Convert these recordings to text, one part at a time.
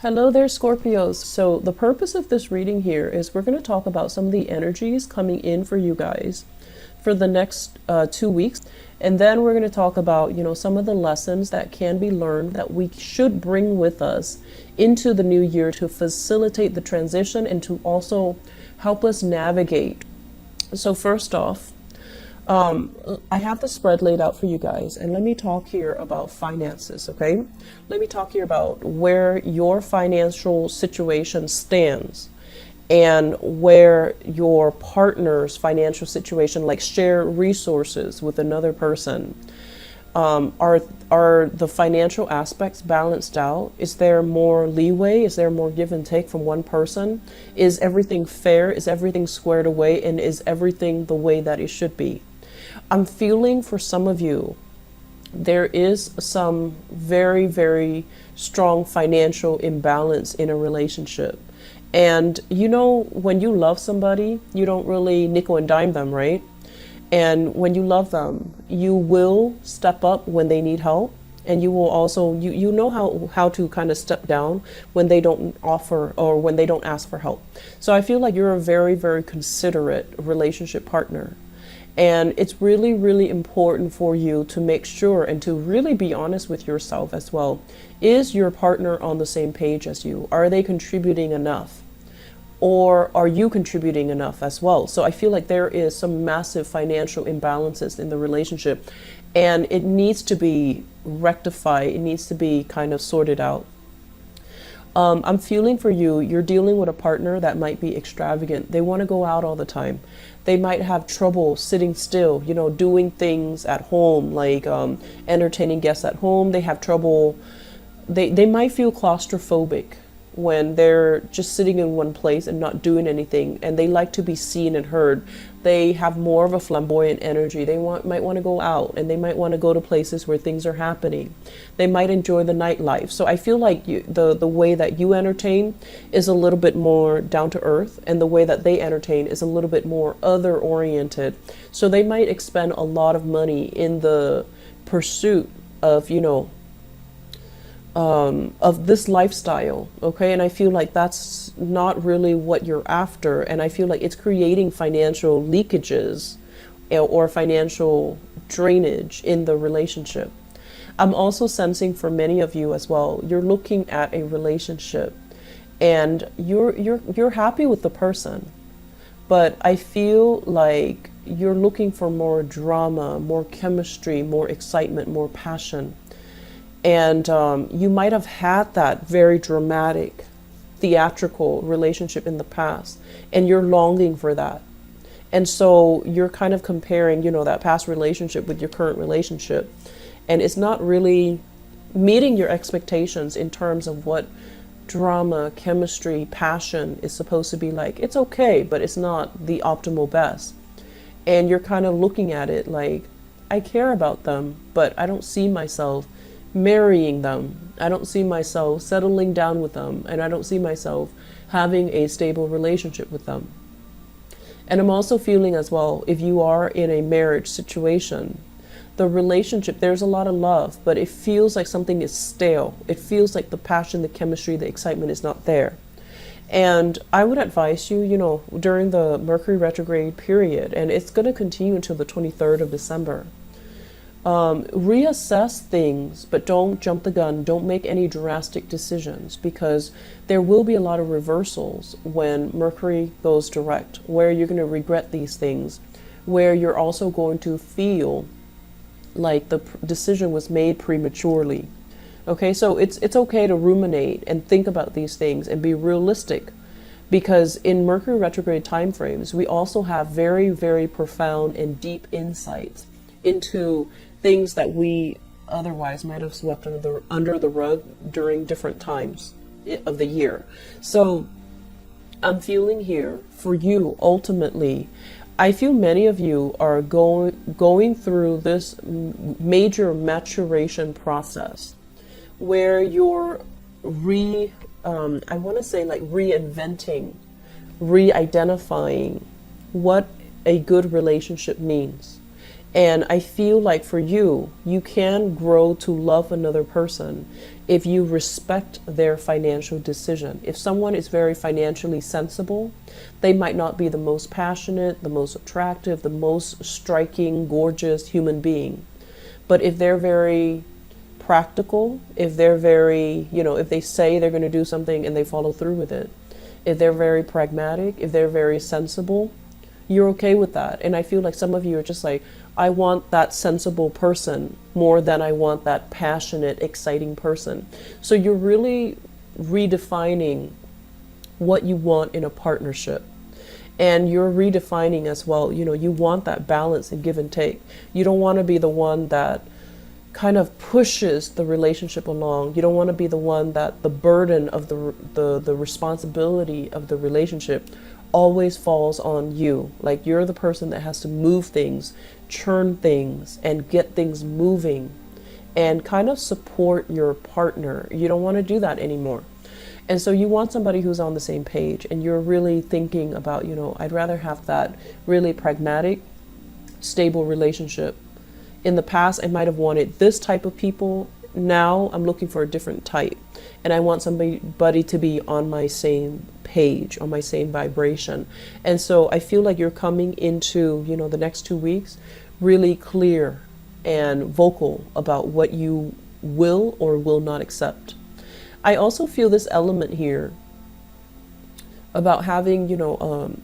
Hello there, Scorpios. So the purpose of this reading here is we're going to talk about some of the energies coming in for you guys for the next 2 weeks. And then we're going to talk about, some of the lessons that can be learned that we should bring with us into the new year to facilitate the transition and to also help us navigate. So first off, I have the spread laid out for you guys, and let me talk here about finances, okay? Let me talk here about where your financial situation stands and where your partner's financial situation, like share resources with another person. Are the financial aspects balanced out? Is there more leeway? Is there more give and take from one person? Is everything fair? Is everything squared away? And is everything the way that it should be? I'm feeling for some of you, there is some very, very strong financial imbalance in a relationship. And when you love somebody, you don't really nickel and dime them, right? And when you love them, you will step up when they need help. And you will also, you know how to kind of step down when they don't offer or when they don't ask for help. So I feel like you're a very, very considerate relationship partner. And it's really, really important for you to make sure and to really be honest with yourself as well. Is your partner on the same page as you? Are they contributing enough? Or are you contributing enough as well? So I feel like there is some massive financial imbalances in the relationship, and it needs to be rectified. It needs to be kind of sorted out. I'm feeling for you, you're dealing with a partner that might be extravagant. They want to go out all the time. They might have trouble sitting still, doing things at home, like entertaining guests at home. They have trouble. They might feel claustrophobic when they're just sitting in one place and not doing anything. And they like to be seen and heard. They have more of a flamboyant energy. They might want to go out, and they might want to go to places where things are happening. They might enjoy the nightlife. So I feel like the way that you entertain is a little bit more down to earth, and the way that they entertain is a little bit more other oriented. So they might expend a lot of money in the pursuit of this lifestyle, okay? And I feel like that's not really what you're after, and I feel like it's creating financial leakages or financial drainage in the relationship. I'm also sensing for many of you as well, you're looking at a relationship and you're happy with the person, but I feel like you're looking for more drama, more chemistry, more excitement, more passion. And you might have had that very dramatic, theatrical relationship in the past, and you're longing for that. And so you're kind of comparing, that past relationship with your current relationship. And it's not really meeting your expectations in terms of what drama, chemistry, passion is supposed to be like. It's okay, but it's not the optimal best. And you're kind of looking at it like, I care about them, but I don't see myself marrying them. I don't see myself settling down with them, and I don't see myself having a stable relationship with them. And I'm also feeling as well, if you are in a marriage situation, the relationship, there's a lot of love, but it feels like something is stale. It feels like the passion, the chemistry, the excitement is not there. And I would advise you, during the Mercury retrograde period, and it's going to continue until the 23rd of December, reassess things, but don't jump the gun. Don't make any drastic decisions, because there will be a lot of reversals when Mercury goes direct, where you're going to regret these things, where you're also going to feel like the decision was made prematurely. Okay, so it's okay to ruminate and think about these things and be realistic, because in Mercury retrograde time frames, we also have very, very profound and deep insights into things that we otherwise might have swept under the rug during different times of the year. So I'm feeling here for you, ultimately, I feel many of you are going through this major maturation process where you're I want to say like reinventing, re-identifying what a good relationship means. And I feel like for you, you can grow to love another person if you respect their financial decision. If someone is very financially sensible, they might not be the most passionate, the most attractive, the most striking, gorgeous human being. But if they're very practical, if they're very, if they say they're going to do something and they follow through with it, if they're very pragmatic, if they're very sensible, you're okay with that. And I feel like some of you are just like, I want that sensible person more than I want that passionate, exciting person. So you're really redefining what you want in a partnership. And you're redefining as well, you want that balance and give and take. You don't want to be the one that kind of pushes the relationship along. You don't want to be the one that the burden of the responsibility of the relationship always falls on you. Like you're the person that has to move things, churn things, and get things moving and kind of support your partner. You don't want to do that anymore. And so you want somebody who's on the same page, and you're really thinking about, I'd rather have that really pragmatic, stable relationship. In the past, I might have wanted this type of people. Now I'm looking for a different type. And I want somebody to be on my same page, on my same vibration. And so I feel like you're coming into, the next 2 weeks really clear and vocal about what you will or will not accept. I also feel this element here about having,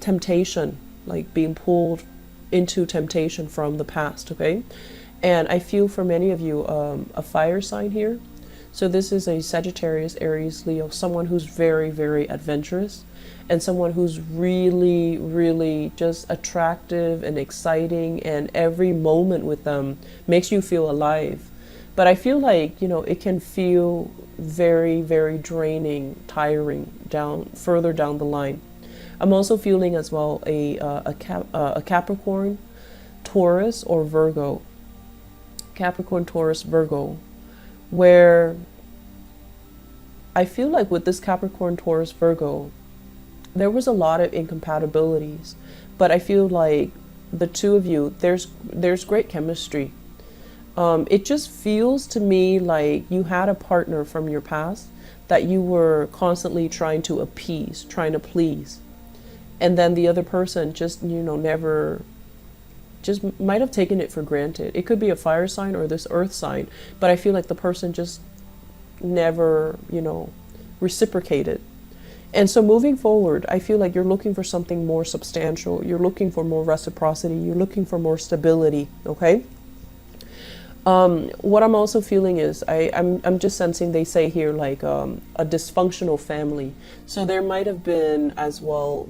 temptation, like being pulled into temptation from the past, okay? And I feel for many of you, a fire sign here. So this is a Sagittarius, Aries, Leo, someone who's very, very adventurous and someone who's really, really just attractive and exciting, and every moment with them makes you feel alive. But I feel like, it can feel very, very draining, tiring further down the line. I'm also feeling as well a Capricorn, Taurus, or Virgo. Capricorn, Taurus, Virgo, where I feel like with this Capricorn, Taurus, Virgo, there was a lot of incompatibilities, but I feel like the two of you, there's great chemistry. It just feels to me like you had a partner from your past that you were constantly trying to appease, trying to please. And then the other person just, never, just might have taken it for granted. It could be a fire sign or this earth sign, but I feel like the person just never, reciprocated. And so moving forward, I feel like you're looking for something more substantial. You're looking for more reciprocity. You're looking for more stability, okay? What I'm also feeling is I'm just sensing, they say here, like a dysfunctional family. So there might have been as well,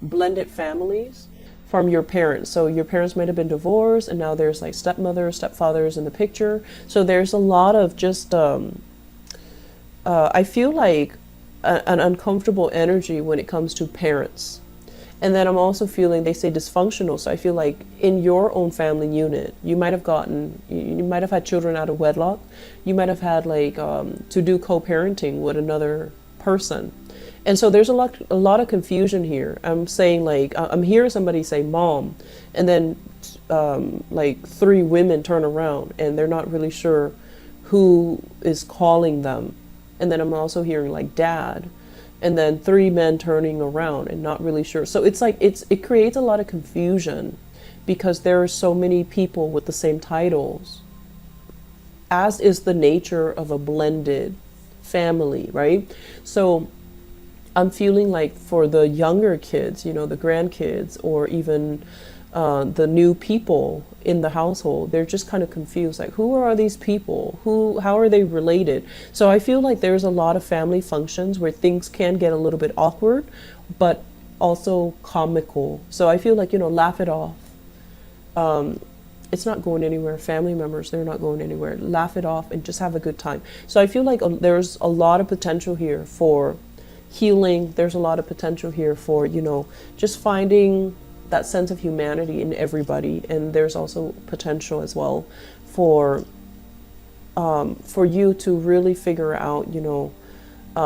blended families from your parents. So your parents might have been divorced, and now there's like stepmothers, stepfathers in the picture. So there's a lot of just, I feel like an uncomfortable energy when it comes to parents. And then I'm also feeling, they say dysfunctional. So I feel like in your own family unit, you might have had children out of wedlock. You might have had to do co-parenting with another person. And so there's a lot of confusion here. I'm saying I'm hearing somebody say mom, and then 3 women turn around and they're not really sure who is calling them. And then I'm also hearing dad, and then 3 men turning around and not really sure. So it's it creates a lot of confusion because there are so many people with the same titles, as is the nature of a blended family, right? So I'm feeling like for the younger kids, the grandkids, or even the new people in the household, they're just kind of confused. Like, who are these people? How are they related? So I feel like there's a lot of family functions where things can get a little bit awkward, but also comical. So I feel like, laugh it off. It's not going anywhere. Family members, they're not going anywhere. Laugh it off and just have a good time. So I feel like there's a lot of potential here for healing. There's a lot of potential here for, just finding that sense of humanity in everybody. And there's also potential as well for you to really figure out,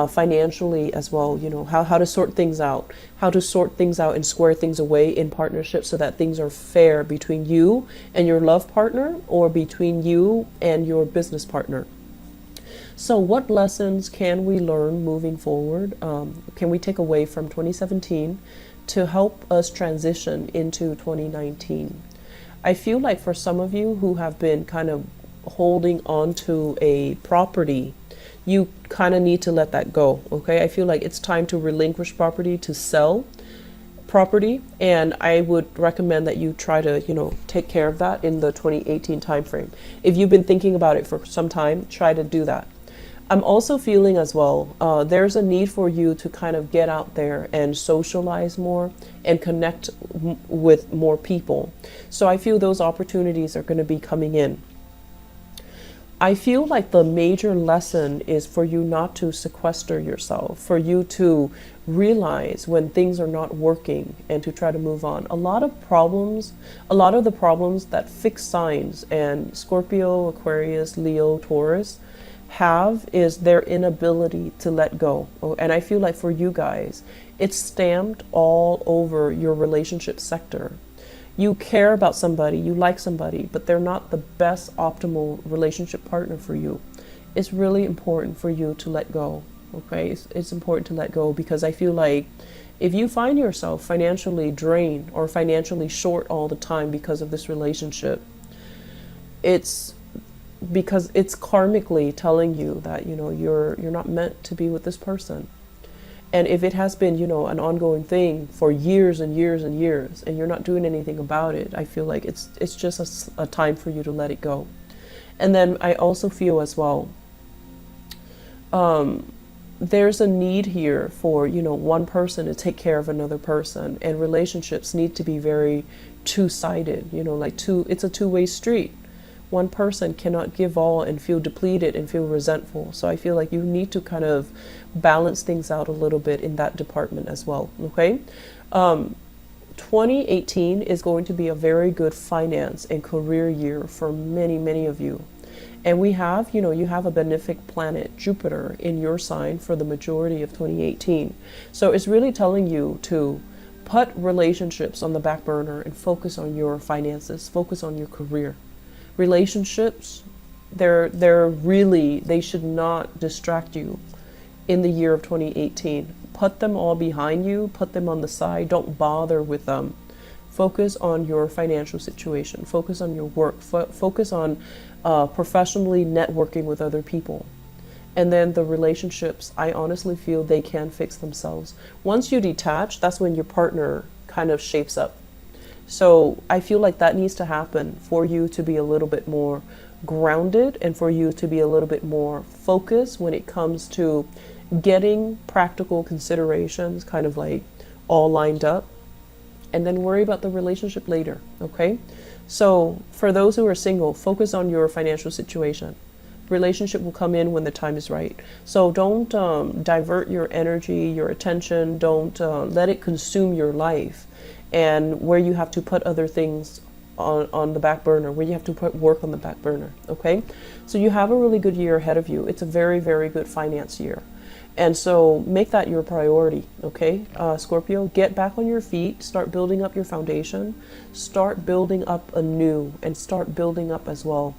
financially as well, you know, how to sort things out, and square things away in partnership so that things are fair between you and your love partner or between you and your business partner. So what lessons can we learn moving forward? Can we take away from 2017 to help us transition into 2019? I feel like for some of you who have been kind of holding on to a property, you kind of need to let that go, okay? I feel like it's time to relinquish property, to sell property, and I would recommend that you try to, you know, take care of that in the 2018 timeframe. If you've been thinking about it for some time, try to do that. I'm also feeling as well, there's a need for you to kind of get out there and socialize more and connect with more people. So I feel those opportunities are going to be coming in. I feel like the major lesson is for you not to sequester yourself, for you to realize when things are not working and to try to move on. A lot of the problems that fixed signs and Scorpio, Aquarius, Leo, Taurus have is their inability to let go. And I feel like for you guys, it's stamped all over your relationship sector. You care about somebody, you like somebody, but they're not the best optimal relationship partner for you. It's really important for you to let go, okay? It's important to let go because I feel like if you find yourself financially drained or financially short all the time because of this relationship, it's because it's karmically telling you that, you know, you're not meant to be with this person. And if it has been, you know, an ongoing thing for years and years and years, and you're not doing anything about it, I feel like it's just a time for you to let it go. And then I also feel as well, there's a need here for, you know, one person to take care of another person, and relationships need to be very two-sided, you know, like it's a two-way street. One person cannot give all and feel depleted and feel resentful. So I feel like you need to kind of balance things out a little bit in that department as well, okay? 2018 is going to be a very good finance and career year for many, many of you. And we have, you know, you have a benefic planet, Jupiter, in your sign for the majority of 2018. So it's really telling you to put relationships on the back burner and focus on your finances, focus on your career. Relationships, they should not distract you in the year of 2018. Put them all behind you, put them on the side, don't bother with them. Focus on your financial situation, focus on your work, focus on professionally networking with other people. And then the relationships, I honestly feel they can fix themselves. Once you detach, that's when your partner kind of shapes up. So I feel like that needs to happen for you to be a little bit more grounded and for you to be a little bit more focused when it comes to getting practical considerations kind of like all lined up, and then worry about the relationship later, okay? So for those who are single, focus on your financial situation. Relationship will come in when the time is right. So don't divert your energy, your attention, don't let it consume your life, and where you have to put other things on the back burner, where you have to put work on the back burner, okay? So you have a really good year ahead of you. It's a very, very good finance year. And so make that your priority, okay? Scorpio, get back on your feet, start building up your foundation, start building up anew, and start building up as well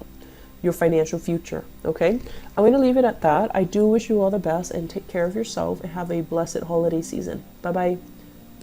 your financial future, okay? I'm going to leave it at that. I do wish you all the best and take care of yourself and have a blessed holiday season. Bye-bye.